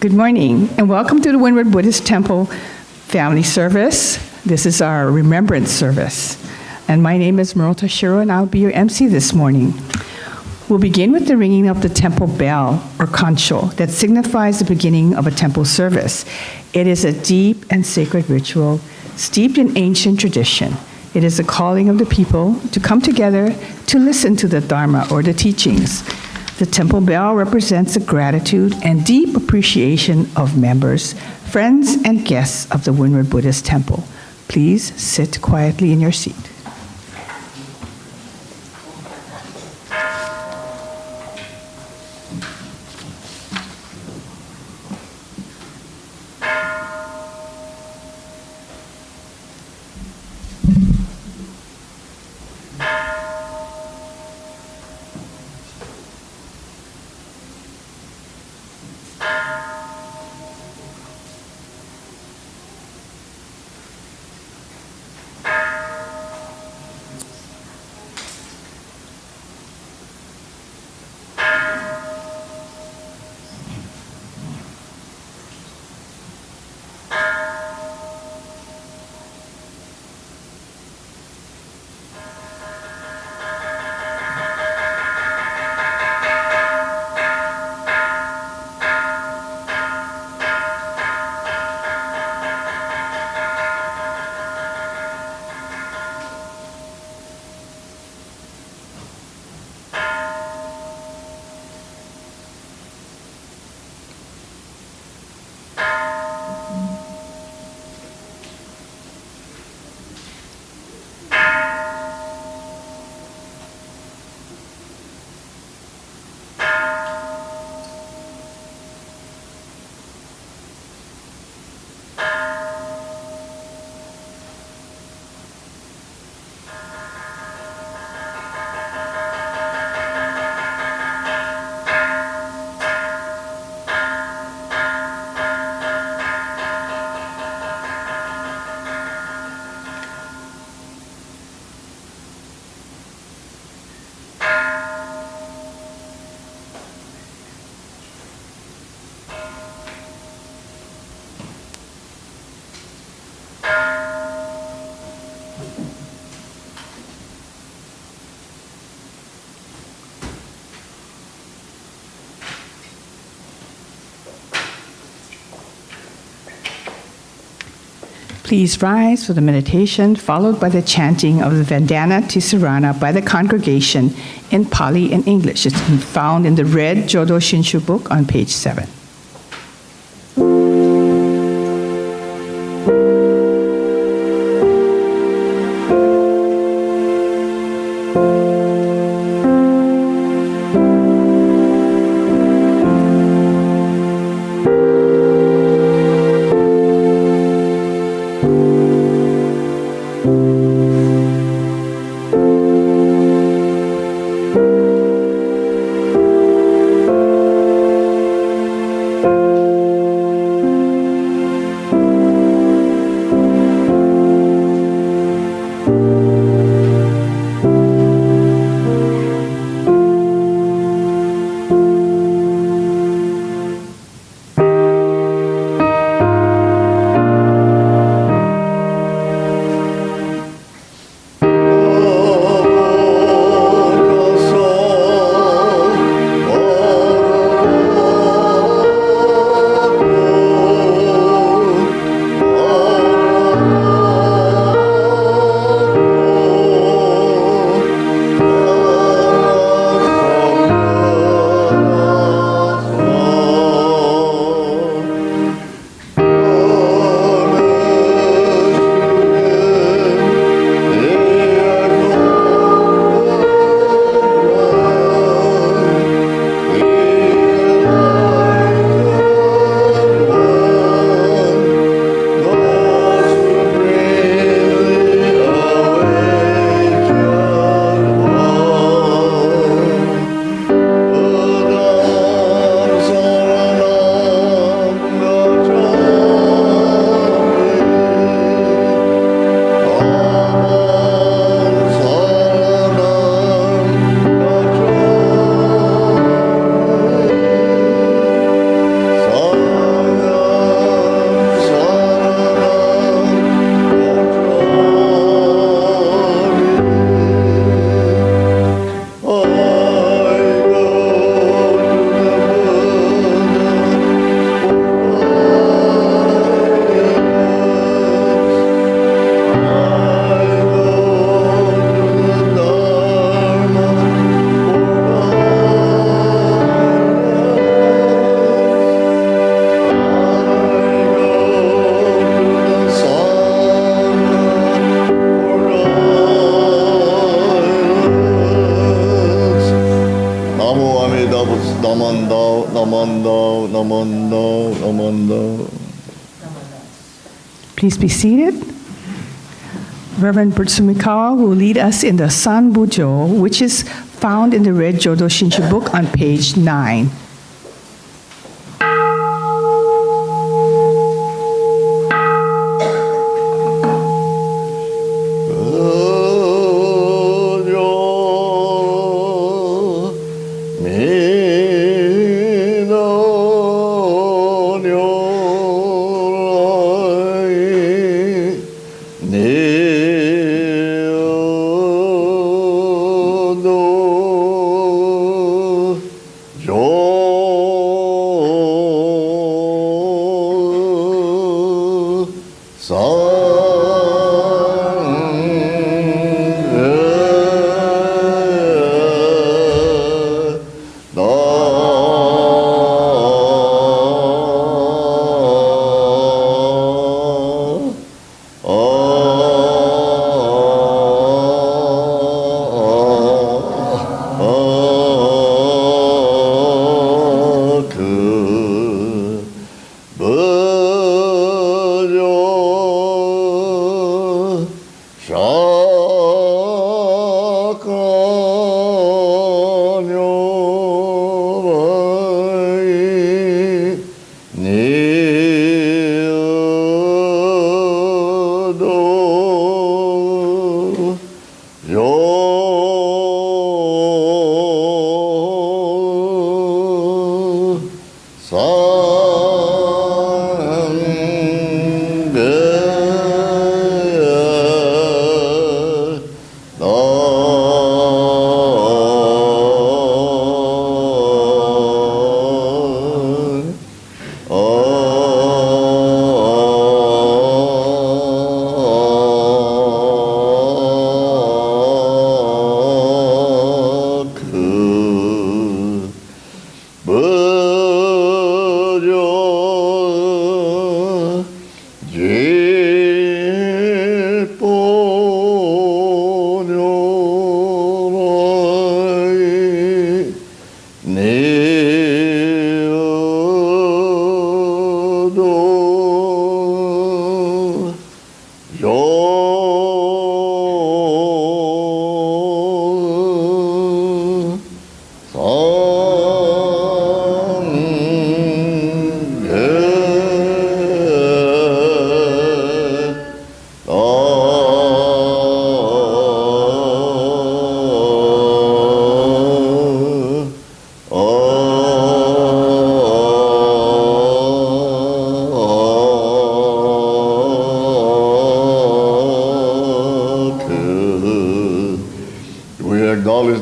Good morning, and welcome to the Windward Buddhist Temple Family Service. This is our Remembrance Service. And my name is Murata Shiro, and I'll be your MC this morning. We'll begin with the ringing of the temple bell, or Kansho, that signifies the beginning of a temple service. It is a deep and sacred ritual steeped in ancient tradition. It is a calling of the people to come together to listen to the Dharma, or the teachings. The temple bell represents the gratitude and deep appreciation of members, friends, and guests of the Windward Buddhist Temple. Please sit quietly in your seat. Please rise for the meditation, followed by the chanting of the Vandana Ti-Sarana by the congregation in Pali and English. It's found in the red Jodo Shinshu book on page 7. Namando, namando, namando, namando. Please be seated. Reverend Bert Sumikawa will lead us in the Sanbutsuge, which is found in the red Jodo Shinshu book on page 9.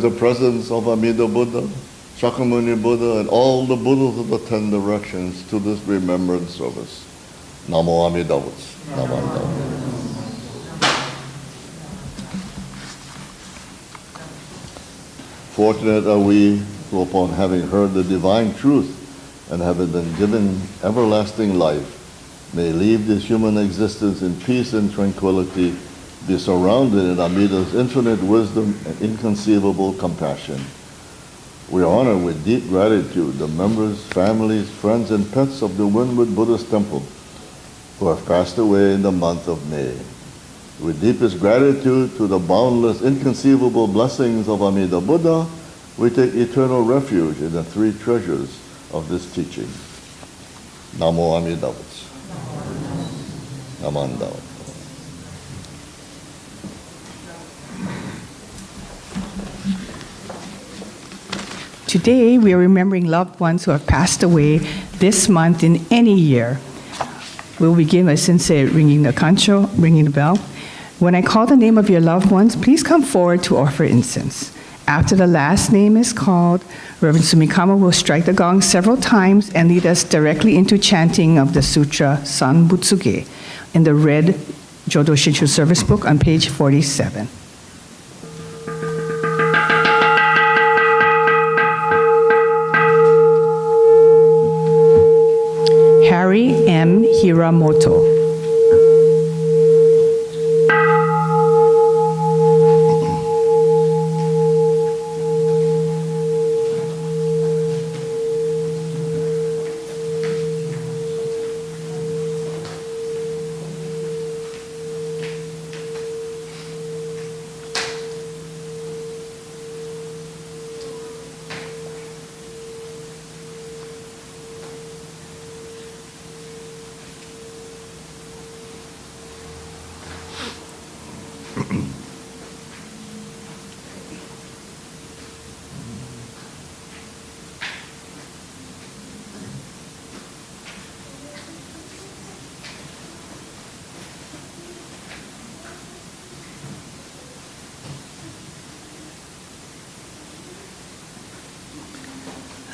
The presence of Amida Buddha, Shakyamuni Buddha, and all the Buddhas of the 10 directions to this remembrance service. Namo Amida Butsu. Namo Amida Butsu. Fortunate are we who, upon having heard the divine truth and having been given everlasting life, may leave this human existence in peace and tranquility, be surrounded in Amida's infinite wisdom and inconceivable compassion. We honor with deep gratitude the members, families, friends, and pets of the Windward Buddhist Temple who have passed away in the month of May. With deepest gratitude to the boundless, inconceivable blessings of Amida Buddha, we take eternal refuge in the 3 treasures of this teaching. Namo Amida Butsu. Namo Amida Butsu. Today, we are remembering loved ones who have passed away this month in any year. We'll begin by Sensei ringing the Kansho, ringing the bell. When I call the name of your loved ones, please come forward to offer incense. After the last name is called, Reverend Sumikawa will strike the gong several times and lead us directly into chanting of the Sutra Sanbutsuge in the red Jodo Shinshu Service book on page 47. Harry M. Hiramoto.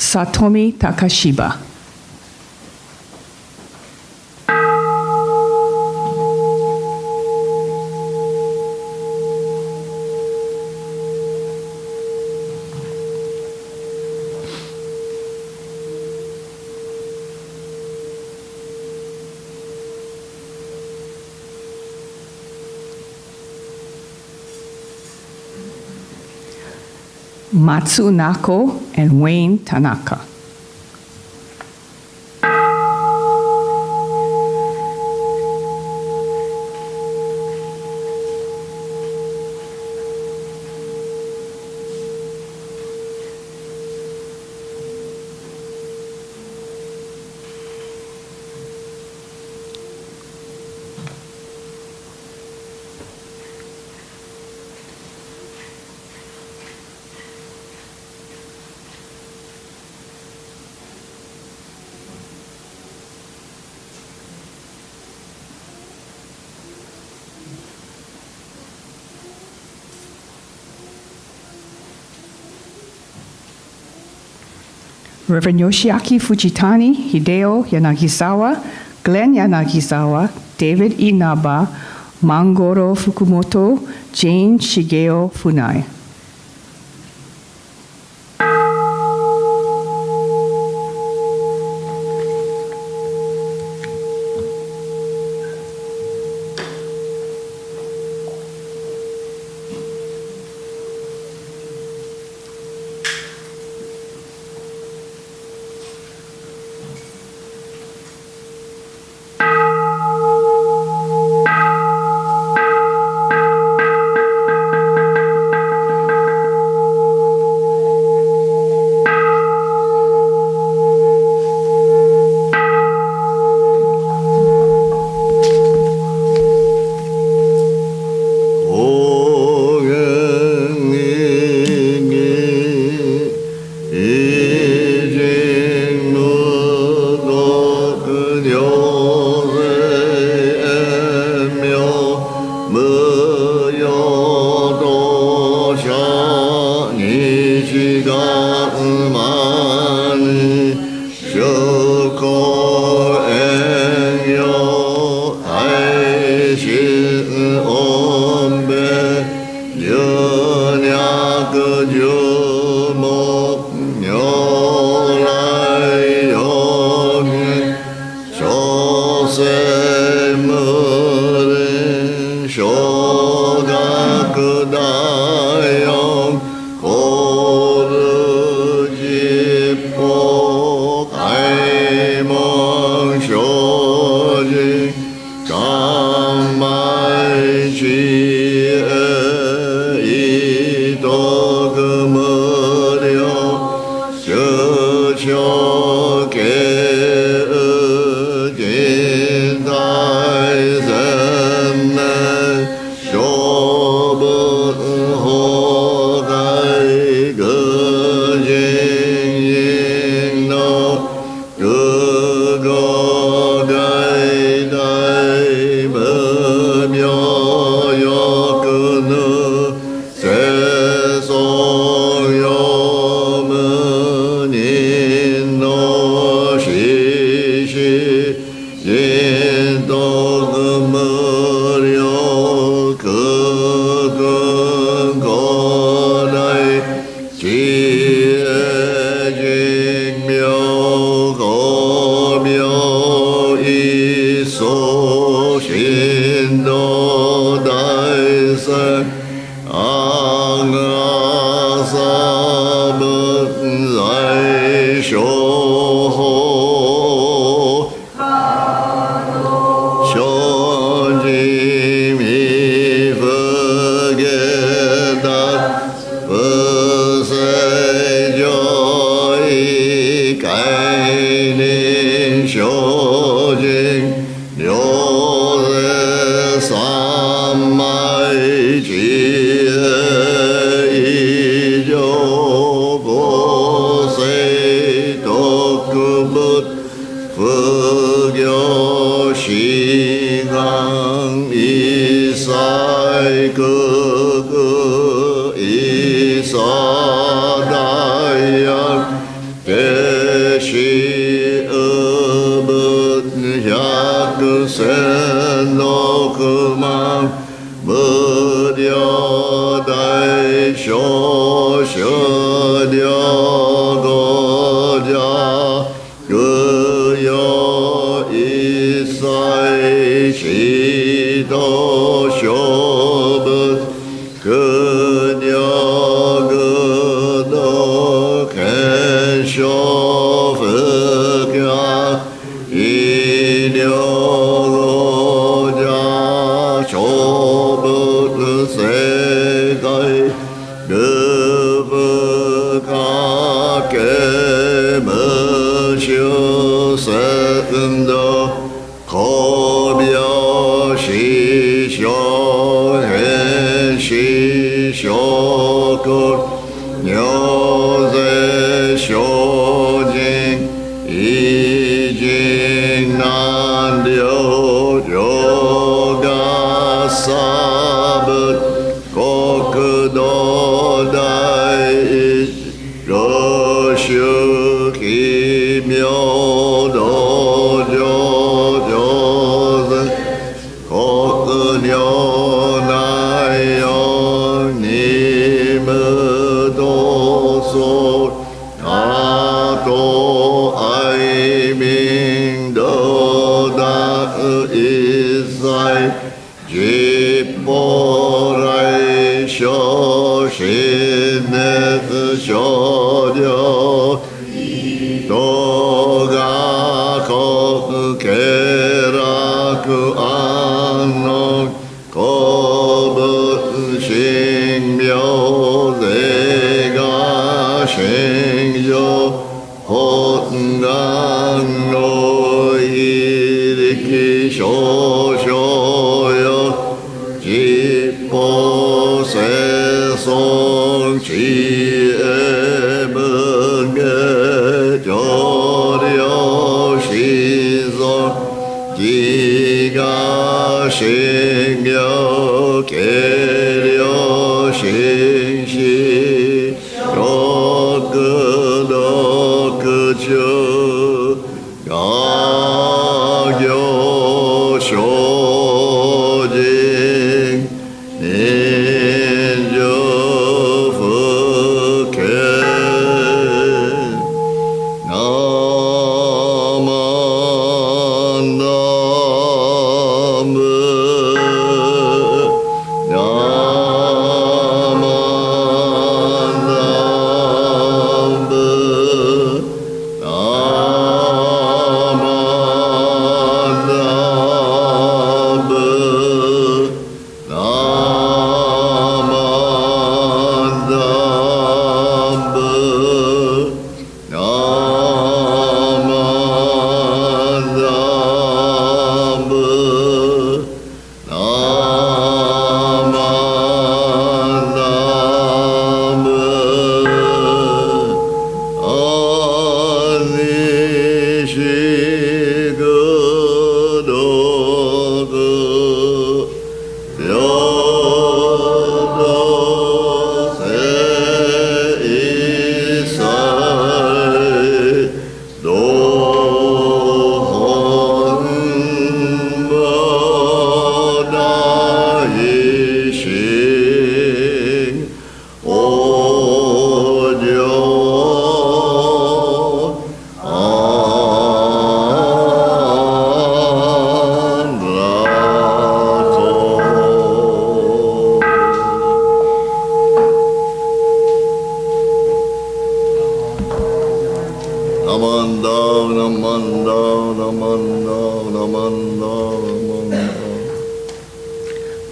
Satomi Takashiba. Matsunako and Wayne Tanaka. Reverend Yoshiaki Fujitani, Hideo Yanagisawa, Glenn Yanagisawa, David Inaba, Mangoro Fukumoto, Jane Shigeo Funai. Go, say, sen no kumang mu dio dai sho sho dio go ja gu yo i sai shi do sho bu gu dio gu do Kansho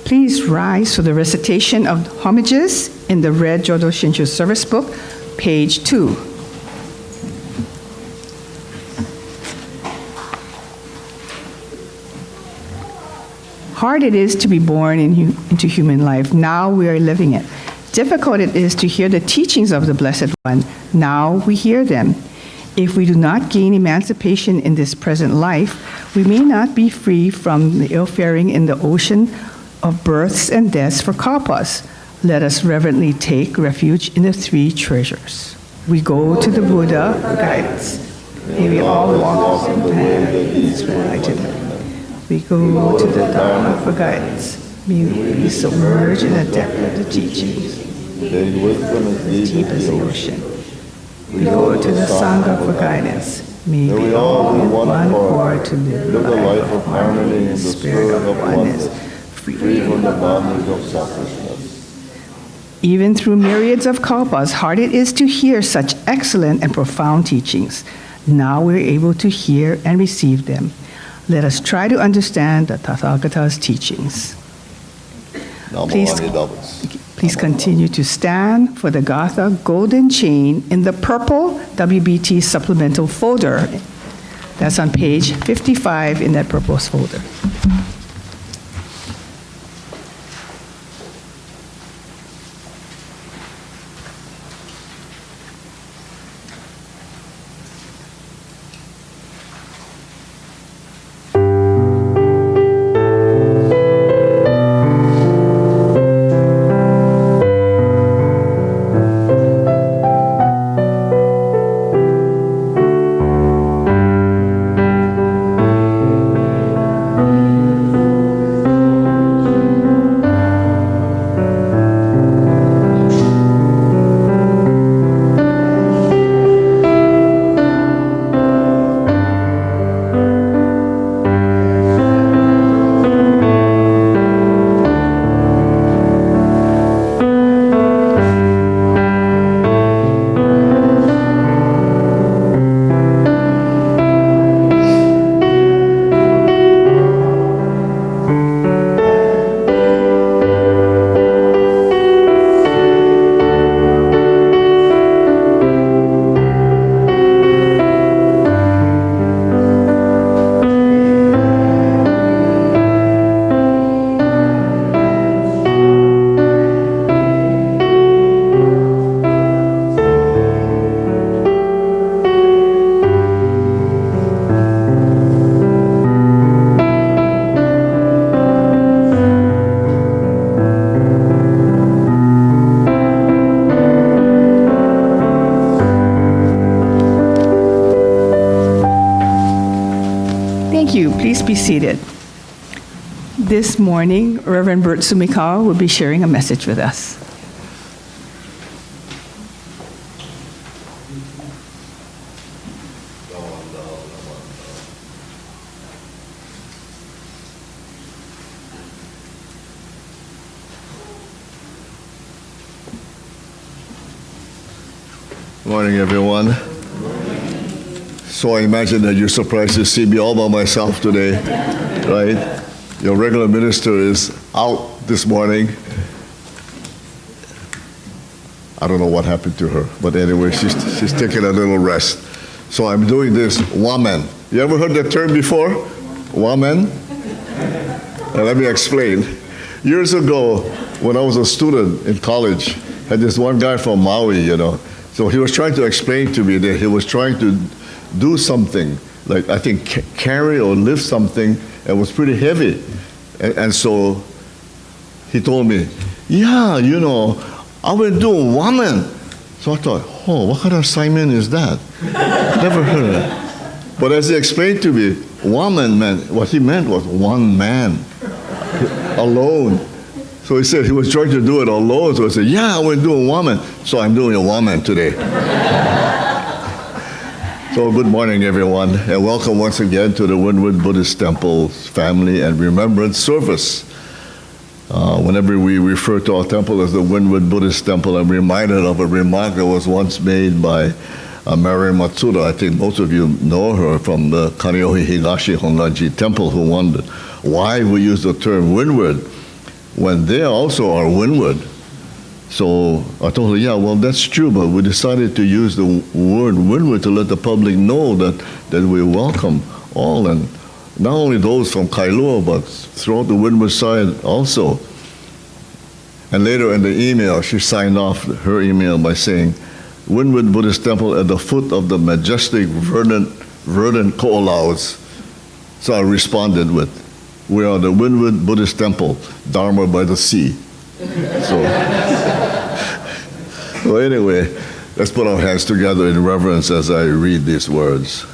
Please rise for the recitation of Homages in the red Jodo Shinshu Service book, page 2. Hard it is to be born into human life. Now we are living it. Difficult it is to hear the teachings of the Blessed One. Now we hear them. If we do not gain emancipation in this present life, we may not be free from the ill-faring in the ocean of births and deaths for kalpas. Let us reverently take refuge in the three treasures. We go to the Buddha for guidance. May we all walk the path that is right to them. We go to the Dharma for guidance. May we be submerged in the depth of the teachings. Gain wisdom as Deep as the ocean. We go to the Sangha for guidance. May we all be one accord to live the life of harmony in the spirit of oneness, free from the boundaries of selfishness. Even through myriads of kalpas, hard it is to hear such excellent and profound teachings. Now we're able to hear and receive them. Let us try to understand the Tathagata's teachings. Please continue to stand for the Gatha golden chain in the purple WBT supplemental folder. That's on page 55 in that purple folder. Please be seated. This morning, Reverend Bert Sumikawa will be sharing a message with us. Good morning, everyone. So I imagine that you're surprised to see me all by myself today, right? Your regular minister is out this morning. I don't know what happened to her, but anyway, she's taking a little rest. So I'm doing this wamen. You ever heard that term before? Wamen? Let me explain. Years ago, when I was a student in college, I had this one guy from Maui, you know. So he was trying to explain to me that he was trying to do something, like I think carry or lift something, and was pretty heavy. And so he told me, yeah, you know, I will do wamen. So I thought, oh, what kind of assignment is that? Never heard of it. But as he explained to me, wamen meant, what he meant was one man, alone. So he said he was trying to do it alone. So I said, yeah, I will do a wamen. So I'm doing a wamen today. So good morning, everyone, and welcome once again to the Windward Buddhist Temple Family and Remembrance Service. Whenever we refer to our temple as the Windward Buddhist Temple, I'm reminded of a remark that was once made by Mary Matsuda. I think most of you know her from the Kanyohi Higashi Hongwanji Temple, who wondered why we use the term windward when they also are windward. So I told her, yeah, well, that's true, but we decided to use the word windward to let the public know that we welcome all, and not only those from Kailua, but throughout the windward side also. And later in the email, she signed off her email by saying, Windward Buddhist Temple at the foot of the majestic verdant ko'olaus. So I responded with, we are the Windward Buddhist Temple, Dharma by the sea. So anyway, let's put our hands together in reverence as I read these words.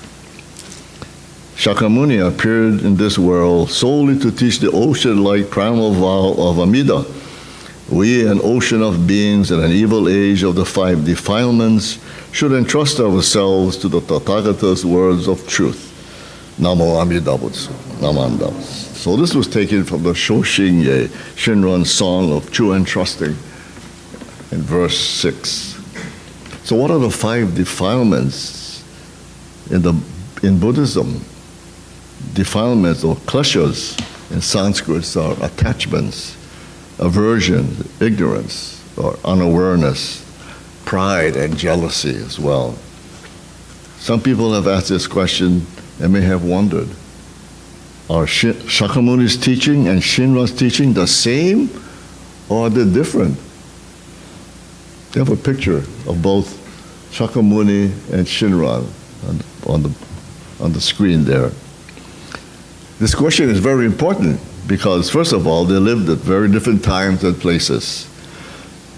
Shakyamuni appeared in this world solely to teach the ocean-like primal vow of Amida. We, an ocean of beings in an evil age of the 5 defilements, should entrust ourselves to the Tathagata's words of truth. Namo Amida Butsu, Namanda. So this was taken from the Shoshinye, Shinran song of true entrusting in verse 6. So what are the 5 defilements in Buddhism? Defilements or kleshas in Sanskrit are attachments, aversion, ignorance, or unawareness, pride and jealousy as well. Some people have asked this question and may have wondered, are Shakyamuni's teaching and Shinran's teaching the same or are they different? They have a picture of both Shakyamuni and Shinran on the screen there. This question is very important because, first of all, they lived at very different times and places,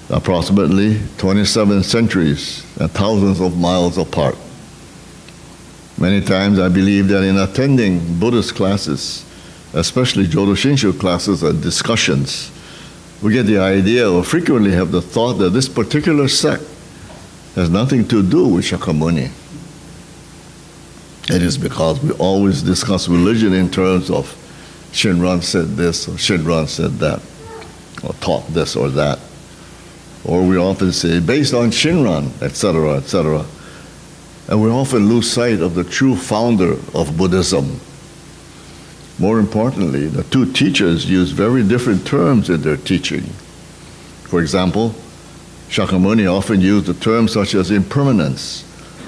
approximately 27 centuries and thousands of miles apart. Many times I believe that in attending Buddhist classes, especially Jodo Shinshu classes and discussions, we get the idea or frequently have the thought that this particular sect has nothing to do with Shakyamuni. It is because we always discuss religion in terms of Shinran said this or Shinran said that, or taught this or that. Or we often say, based on Shinran, etc., etc. And we often lose sight of the true founder of Buddhism. More importantly, the 2 teachers use very different terms in their teaching. For example, Shakyamuni often used the terms such as impermanence,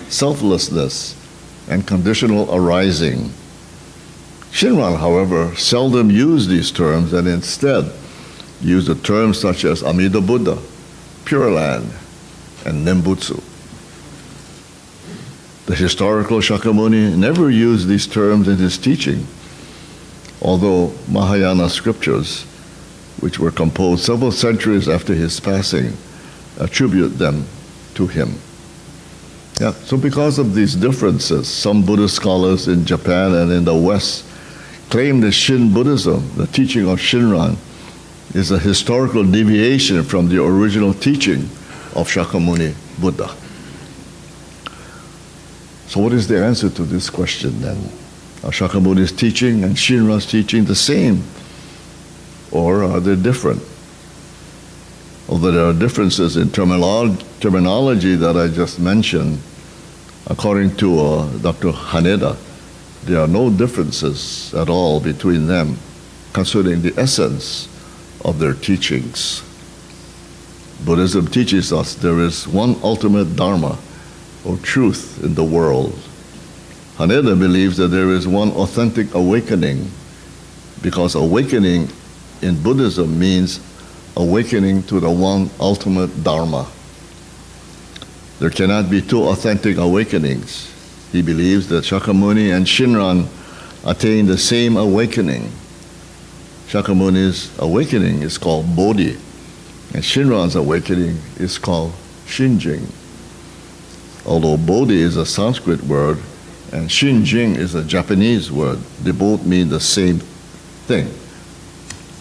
selflessness, and conditional arising. Shinran, however, seldom used these terms and instead used the terms such as Amida Buddha, Pure Land, and Nembutsu. The historical Shakyamuni never used these terms in his teaching, although Mahayana scriptures, which were composed several centuries after his passing, attribute them to him. Yeah, so because of these differences, some Buddhist scholars in Japan and in the West claim that Shin Buddhism, the teaching of Shinran, is a historical deviation from the original teaching of Shakyamuni Buddha. So what is the answer to this question then? Are Shakyamuni's teaching and Shinran's teaching the same? Or are they different? Although there are differences in terminology that I just mentioned, according to Dr. Haneda, there are no differences at all between them concerning the essence of their teachings. Buddhism teaches us there is one ultimate Dharma, or truth, in the world. Haneda believes that there is one authentic awakening, because awakening in Buddhism means awakening to the one ultimate Dharma. There cannot be 2 authentic awakenings. He believes that Shakyamuni and Shinran attain the same awakening. Shakyamuni's awakening is called Bodhi, and Shinran's awakening is called Shinjing. Although Bodhi is a Sanskrit word and Shinjing is a Japanese word, they both mean the same thing,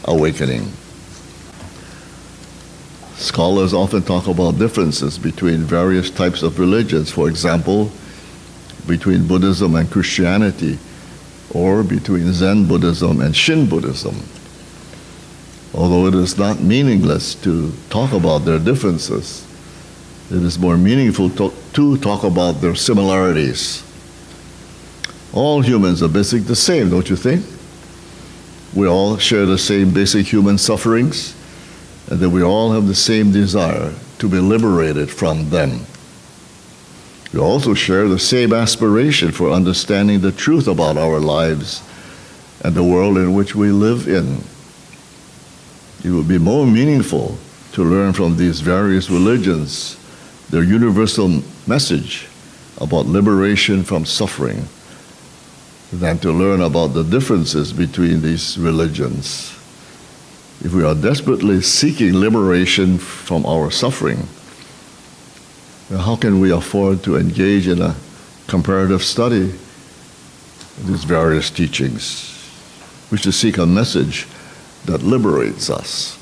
awakening. Scholars often talk about differences between various types of religions, for example, between Buddhism and Christianity, or between Zen Buddhism and Shin Buddhism. Although it is not meaningless to talk about their differences, it is more meaningful to talk about their similarities. All humans are basically the same, don't you think? We all share the same basic human sufferings, and that we all have the same desire to be liberated from them. We also share the same aspiration for understanding the truth about our lives and the world in which we live in. It would be more meaningful to learn from these various religions their universal message about liberation from suffering than to learn about the differences between these religions. If we are desperately seeking liberation from our suffering, how can we afford to engage in a comparative study these various teachings. We should seek a message that liberates us.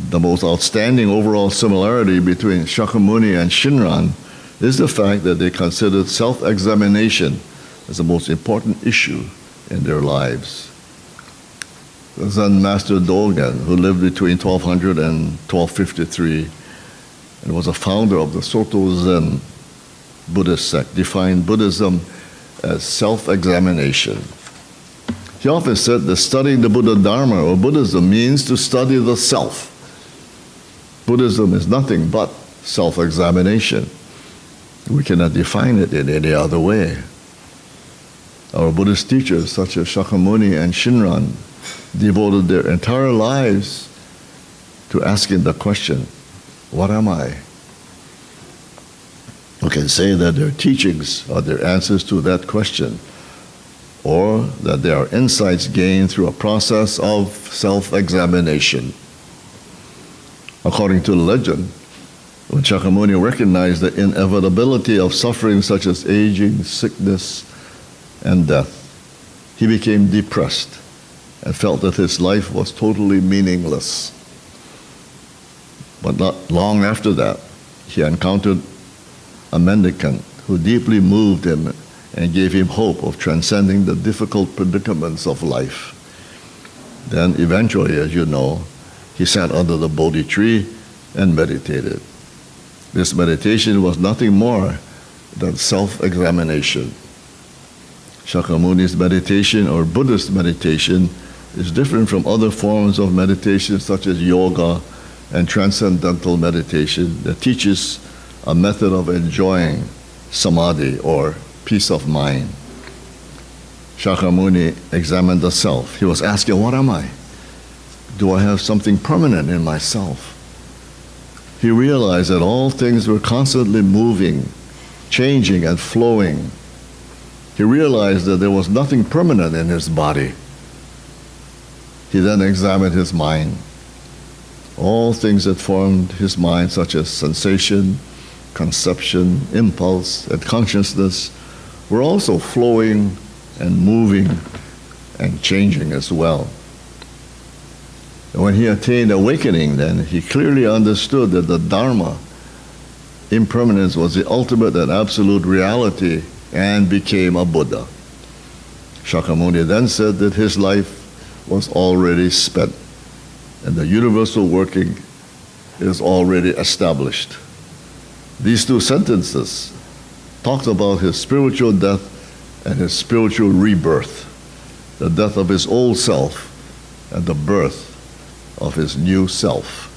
The most outstanding overall similarity between Shakyamuni and Shinran is the fact that they considered self-examination as the most important issue in their lives. The Zen master Dogen, who lived between 1200 and 1253 and was a founder of the Soto Zen Buddhist sect, defined Buddhism as self-examination. He often said that studying the Buddha Dharma or Buddhism means to study the self. Buddhism is nothing but self-examination. We cannot define it in any other way. Our Buddhist teachers, such as Shakyamuni and Shinran, devoted their entire lives to asking the question, what am I? We can say that their teachings are their answers to that question, or that they are insights gained through a process of self-examination. According to the legend, when Shakyamuni recognized the inevitability of suffering such as aging, sickness, and death, he became depressed and felt that his life was totally meaningless. But not long after that, he encountered a mendicant who deeply moved him and gave him hope of transcending the difficult predicaments of life. Then eventually, as you know, he sat under the Bodhi tree and meditated. This meditation was nothing more than self-examination. Shakyamuni's meditation, or Buddhist meditation, is different from other forms of meditation such as yoga and transcendental meditation that teaches a method of enjoying samadhi, or peace of mind. Shakyamuni examined the self. He was asking, what am I? Do I have something permanent in myself? He realized that all things were constantly moving, changing, and flowing. He realized that there was nothing permanent in his body. He then examined his mind. All things that formed his mind, such as sensation, conception, impulse, and consciousness, were also flowing and moving and changing as well. And when he attained awakening, then he clearly understood that the Dharma, impermanence, was the ultimate and absolute reality, and became a Buddha. Shakyamuni then said that his life was already spent, and the universal working is already established. These two sentences talked about his spiritual death and his spiritual rebirth, the death of his old self and the birth of his new self.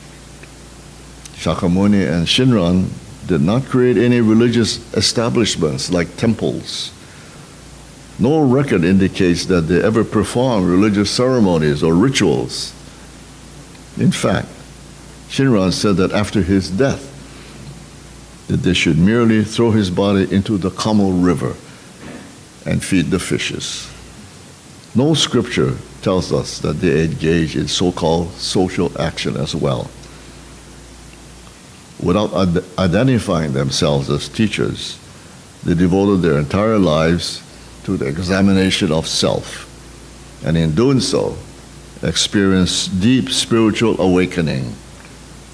Shakyamuni and Shinran did not create any religious establishments like temples. No record indicates that they ever performed religious ceremonies or rituals. In fact, Shinran said that after his death, that they should merely throw his body into the Kamo River and feed the fishes. No scripture tells us that they engage in so-called social action as well. Without identifying themselves as teachers, they devoted their entire lives to the examination of self, and in doing so, experienced deep spiritual awakening.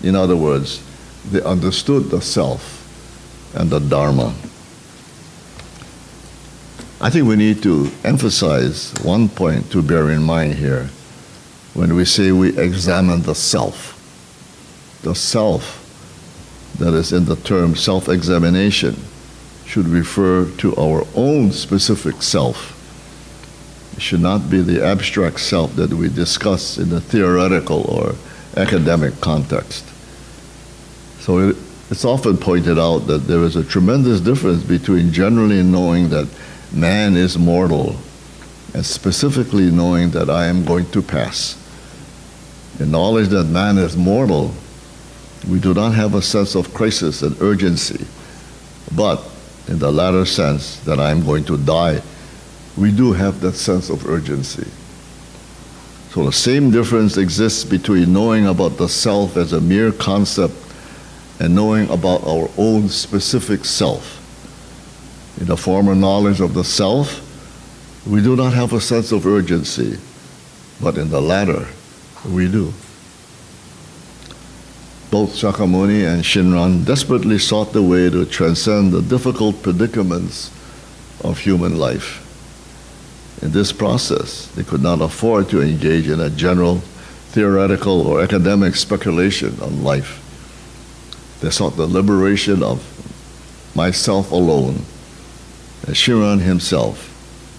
In other words, they understood the self and the Dharma. I think we need to emphasize one point to bear in mind here when we say we examine the self. The self that is in the term self-examination should refer to our own specific self. It should not be the abstract self that we discuss in the theoretical or academic context. So it's often pointed out that there is a tremendous difference between generally knowing that man is mortal and specifically knowing that I am going to pass. In knowledge that man is mortal, we do not have a sense of crisis and urgency, but in the latter sense that I am going to die, we do have that sense of urgency. So the same difference exists between knowing about the self as a mere concept and knowing about our own specific self. In the former knowledge of the self, we do not have a sense of urgency, but in the latter, we do. Both Shakyamuni and Shinran desperately sought the way to transcend the difficult predicaments of human life. In this process, they could not afford to engage in a general theoretical or academic speculation on life. They sought the liberation of myself alone, as Shinran himself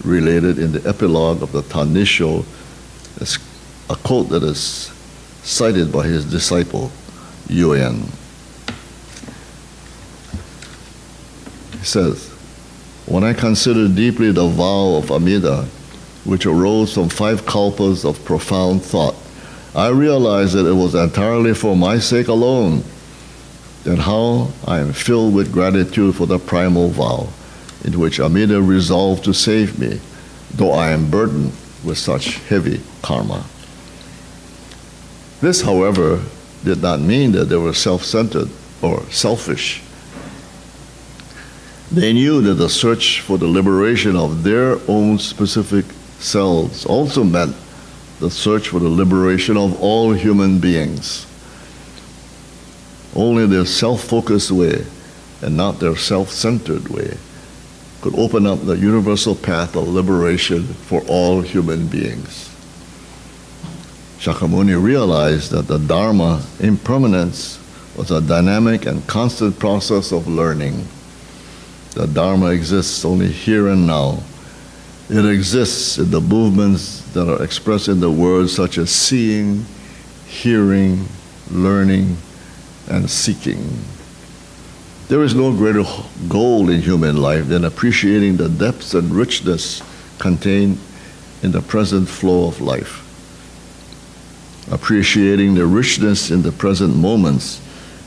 related in the epilogue of the Tanisho, a quote that is cited by his disciple, Yuen. He says, "When I consider deeply the vow of Amida, which arose from 5 kalpas of profound thought, I realize that it was entirely for my sake alone, and how I am filled with gratitude for the primal vow, in which Amida resolved to save me, though I am burdened with such heavy karma." This, however, did not mean that they were self-centered or selfish. They knew that the search for the liberation of their own specific selves also meant the search for the liberation of all human beings. Only their self-focused way, and not their self-centered way, could open up the universal path of liberation for all human beings. Shakyamuni realized that the Dharma impermanence was a dynamic and constant process of learning. The Dharma exists only here and now. It exists in the movements that are expressed in the words such as seeing, hearing, learning, and seeking. There is no greater goal in human life than appreciating the depths and richness contained in the present flow of life. Appreciating the richness in the present moments,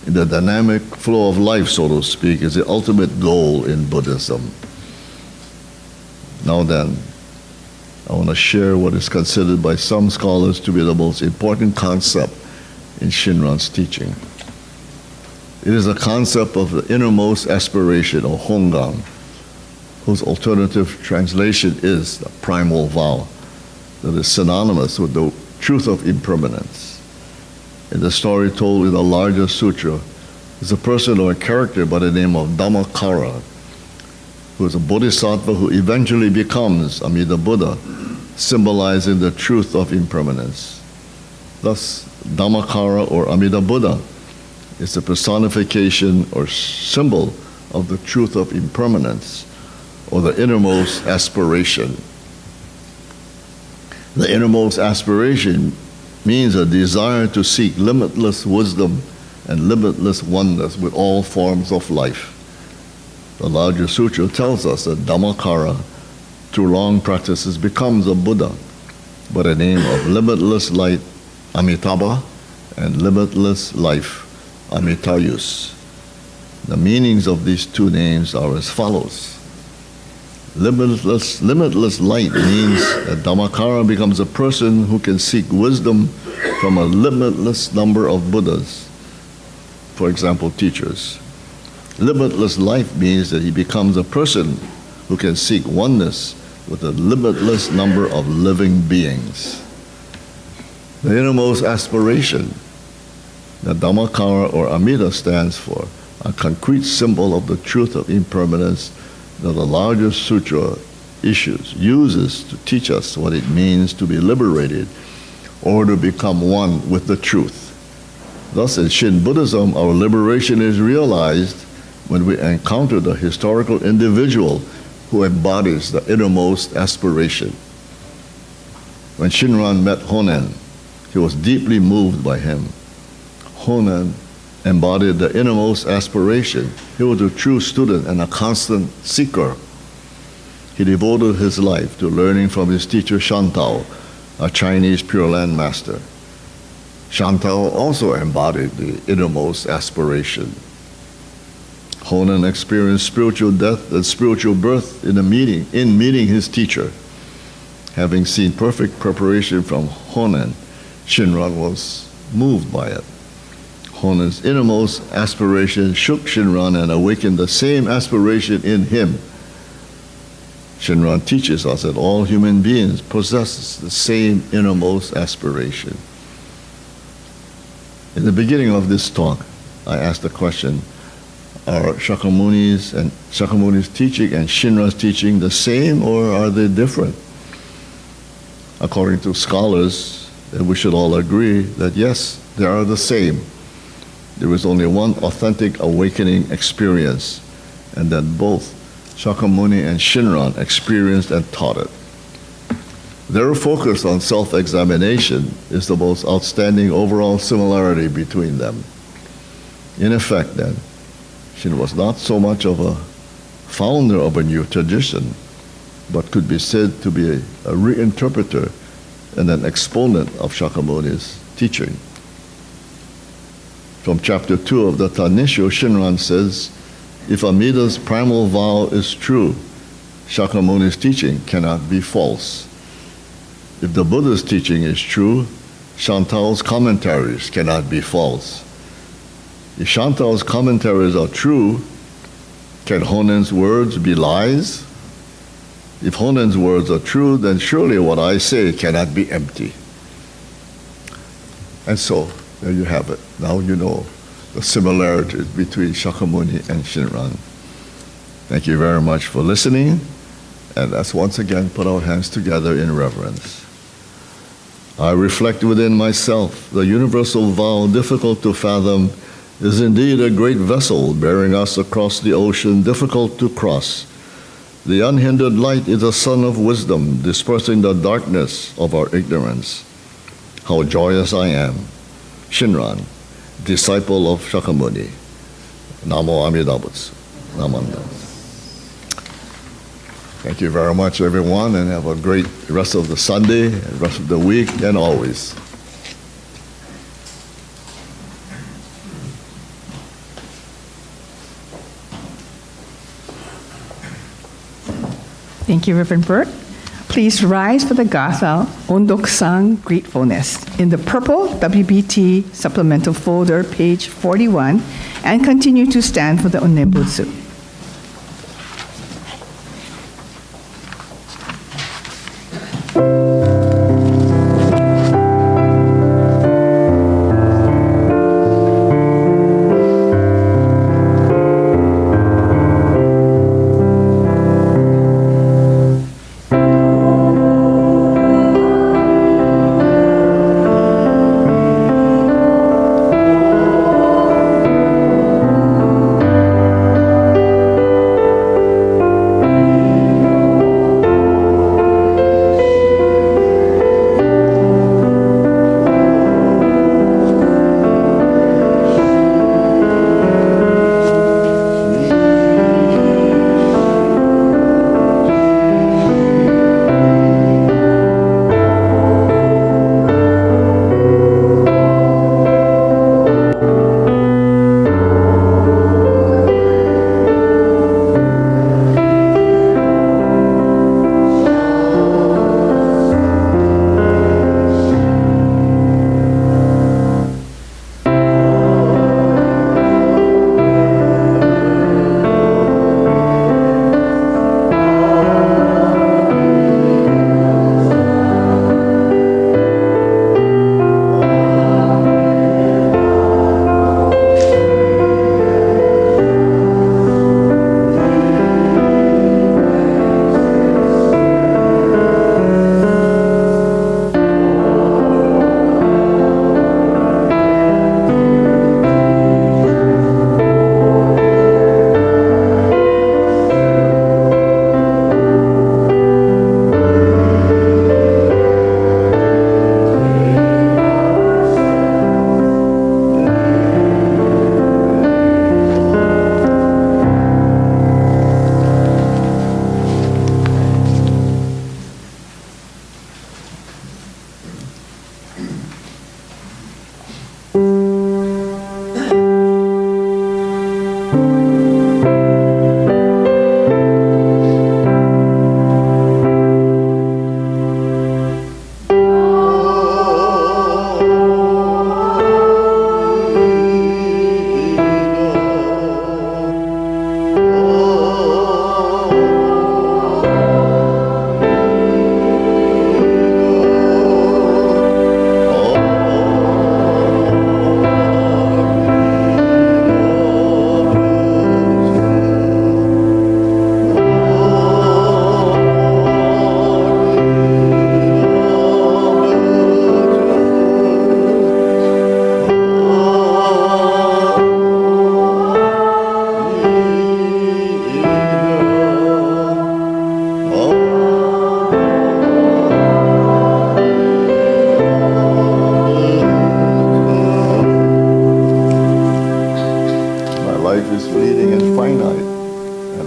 in the dynamic flow of life, so to speak, is the ultimate goal in Buddhism. Now then, I want to share what is considered by some scholars to be the most important concept in Shinran's teaching. It is a concept of the innermost aspiration, or Hongan, whose alternative translation is the primal vow, that is synonymous with the truth of impermanence. In the story told in the larger sutra, is a person or a character by the name of Dhammakara, who is a bodhisattva who eventually becomes Amida Buddha, symbolizing the truth of impermanence. Thus, Dhammakara or Amida Buddha is the personification or symbol of the truth of impermanence, or the innermost aspiration. The innermost aspiration means a desire to seek limitless wisdom and limitless oneness with all forms of life. The larger sutra tells us that Dhammakara, through long practices, becomes a Buddha by the name of limitless light, Amitabha, and limitless life, Amitayus. The meanings of these two names are as follows. Limitless light means that Dhammakara becomes a person who can seek wisdom from a limitless number of Buddhas, for example, teachers. Limitless life means that he becomes a person who can seek oneness with a limitless number of living beings. The innermost aspiration that Dhammakara or Amida stands for, a concrete symbol of the truth of impermanence that the larger sutra uses to teach us what it means to be liberated or to become one with the truth. Thus, in Shin Buddhism, our liberation is realized when we encounter the historical individual who embodies the innermost aspiration. When Shinran met Honen, he was deeply moved by him. Honen embodied the innermost aspiration. He was a true student and a constant seeker. He devoted his life to learning from his teacher Shantao, a Chinese Pure Land master. Shantao also embodied the innermost aspiration. Honen experienced spiritual death and spiritual birth in meeting his teacher. Having seen perfect preparation from Honen, Shinran was moved by it. Honen's innermost aspiration shook Shinran and awakened the same aspiration in him Shinran teaches us that all human beings possess the same innermost aspiration. In the beginning of this talk, I asked the question, are Shakyamuni's teaching and Shinran's teaching the same, or are they different? According to scholars, we should all agree that yes, they are the same. There is only one authentic awakening experience, and that both Shakyamuni and Shinran experienced and taught it. Their focus on self-examination is the most outstanding overall similarity between them. In effect, then, Shin was not so much of a founder of a new tradition, but could be said to be a reinterpreter and an exponent of Shakyamuni's teaching. From chapter 2 of the Tanisho, Shinran says, if Amida's primal vow is true, Shakyamuni's teaching cannot be false. If the Buddha's teaching is true, Shantao's commentaries cannot be false. If Shantao's commentaries are true, can Honin's words be lies? If Honin's words are true, then surely what I say cannot be empty. And so, there you have it. Now you know the similarities between Shakyamuni and Shinran. Thank you very much for listening, and let's once again put our hands together in reverence. I reflect within myself, the universal vow difficult to fathom is indeed a great vessel bearing us across the ocean difficult to cross. The unhindered light is a sun of wisdom dispersing the darkness of our ignorance. How joyous I am. Shinran, disciple of Shakyamuni. Namo Amida Butsu. Namanda. Thank you very much, everyone, and have a great rest of the Sunday, rest of the week, and always. Thank you, Reverend Bert. Please rise for the Gatha, Ondokusan, Gratefulness, in the purple WBT supplemental folder, page 41, and continue to stand for the Nembutsu.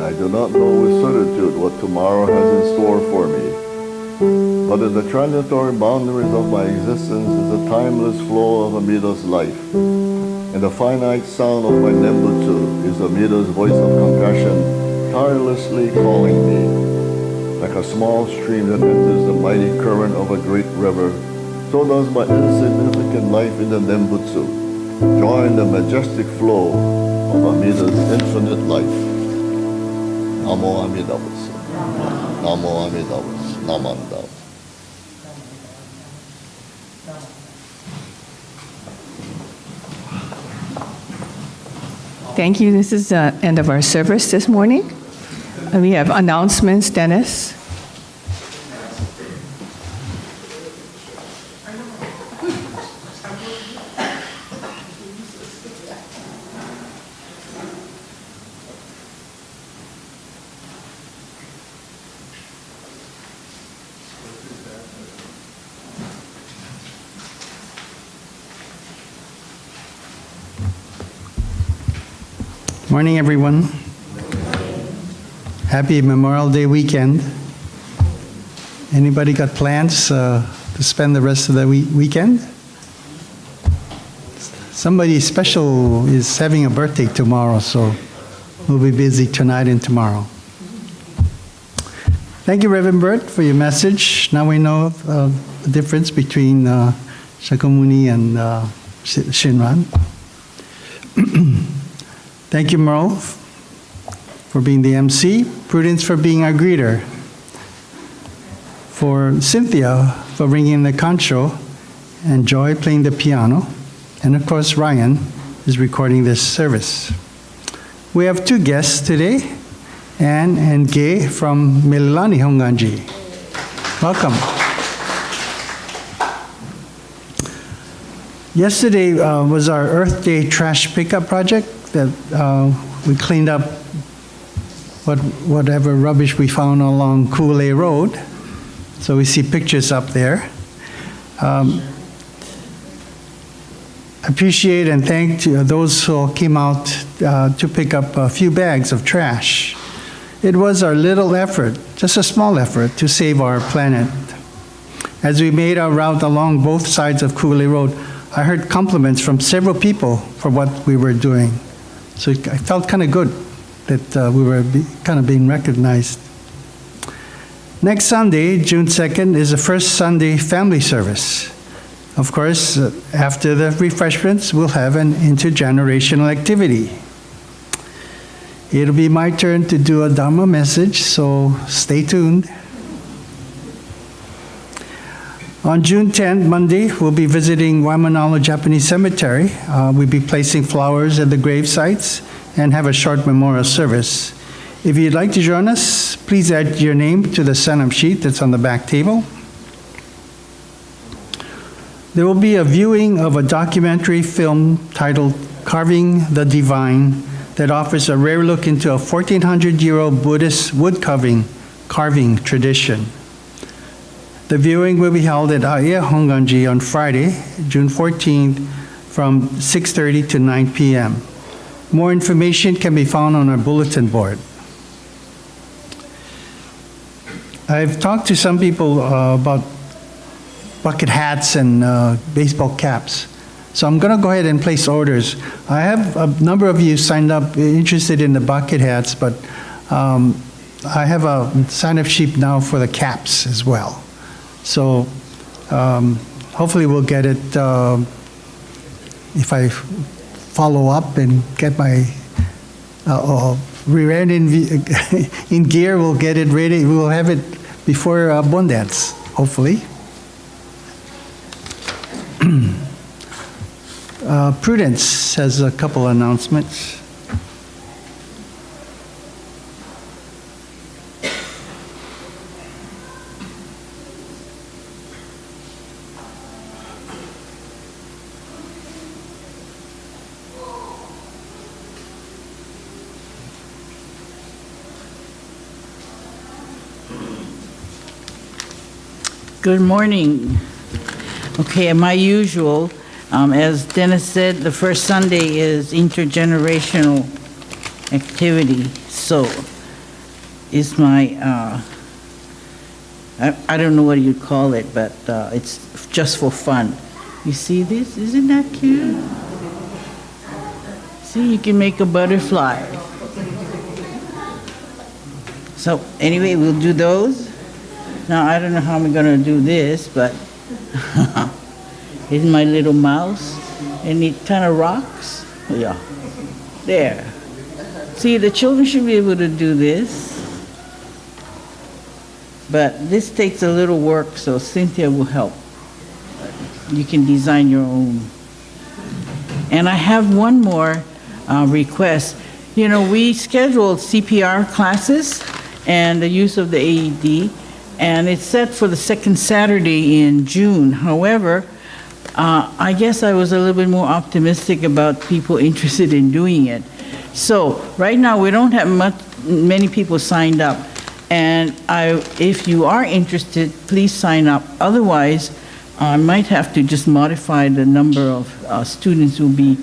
I do not know with certitude what tomorrow has in store for me. But in the transitory boundaries of my existence is the timeless flow of Amida's life. And the finite sound of my Nembutsu is Amida's voice of compassion tirelessly calling me. Like a small stream that enters the mighty current of a great river, so does my insignificant life in the Nembutsu join the majestic flow of Amida's infinite life. Namo Amida Butsu. Namo Amida Butsu. Namanda. Thank you. This is the end of our service this morning. And we have announcements, Dennis. Morning, everyone. Happy Memorial Day weekend. Anybody got plans to spend the rest of the weekend? Somebody special is having a birthday tomorrow, so we'll be busy tonight and tomorrow. Thank you, Reverend Bert, for your message. Now we know the difference between Shakyamuni and Shinran. Thank you, Merle, for being the MC. Prudence for being our greeter. For Cynthia for bringing the Kansho. And Joy playing the piano. And of course, Ryan is recording this service. We have two guests today, Anne and Gay from Mililani Hongwanji. Welcome. Yesterday was our Earth Day trash pickup project that we cleaned up whatever rubbish we found along Kule Road. So we see pictures up there. Appreciate and thank those who came out to pick up a few bags of trash. It was our little effort, just a small effort, to save our planet. As we made our route along both sides of Kule Road, I heard compliments from several people for what we were doing. So I felt kind of good that we were kind of being recognized. Next Sunday, June 2nd, is the first Sunday family service. Of course, after the refreshments, we'll have an intergenerational activity. It'll be my turn to do a Dharma message, so stay tuned. On June 10th, Monday, we'll be visiting Waimanalo Japanese Cemetery. We'll be placing flowers at the grave sites and have a short memorial service. If you'd like to join us, please add your name to the sign-up sheet that's on the back table. There will be a viewing of a documentary film titled Carving the Divine that offers a rare look into a 1400-year-old Buddhist wood carving tradition. The viewing will be held at Aya Hongwanji on Friday, June 14th from 6:30 to 9 p.m. More information can be found on our bulletin board. I've talked to some people about bucket hats and baseball caps. So I'm going to go ahead and place orders. I have a number of you signed up interested in the bucket hats, but I have a sign-up sheet now for the caps as well. So hopefully we'll get it, if I follow up and get my rear end in gear, we'll get it ready. We will have it before Bondance, hopefully. Prudence has a couple announcements. Good morning. Okay, my usual, as Dennis said, the first Sunday is intergenerational activity. So is my, I don't know what you'd call it, but it's just for fun. You see this? Isn't that cute? See, you can make a butterfly. So anyway, we'll do those. Now, I don't know how I'm going to do this, but here's my little mouse, and it kind of rocks. Yeah, there. See, the children should be able to do this. But this takes a little work, so Cynthia will help. You can design your own. And I have one more request. You know, we scheduled CPR classes and the use of the AED, and it's set for the second Saturday in June. However, I guess I was a little bit more optimistic about people interested in doing it. So right now we don't have many people signed up, and if you are interested, please sign up. Otherwise, I might have to just modify the number of students who will be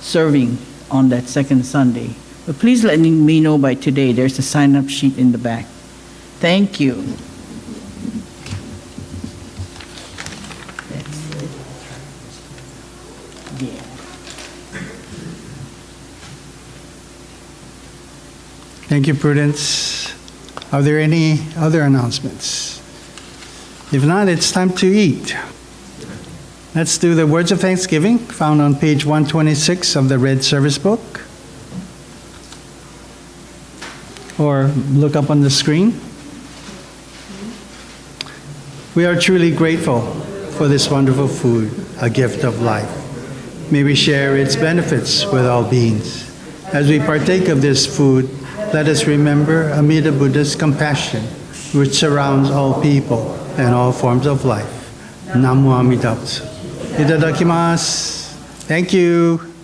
serving on that second Sunday. But please let me know by today. There's a sign-up sheet in the back. Thank you. That's it. Yeah. Thank you, Prudence. Are there any other announcements? If not, it's time to eat. Let's do the words of thanksgiving found on page 126 of the Red Service Book. Or look up on the screen. We are truly grateful for this wonderful food, a gift of life. May we share its benefits with all beings. As we partake of this food, let us remember Amida Buddha's compassion, which surrounds all people and all forms of life. Namo Amida Butsu. Itadakimasu. Thank you.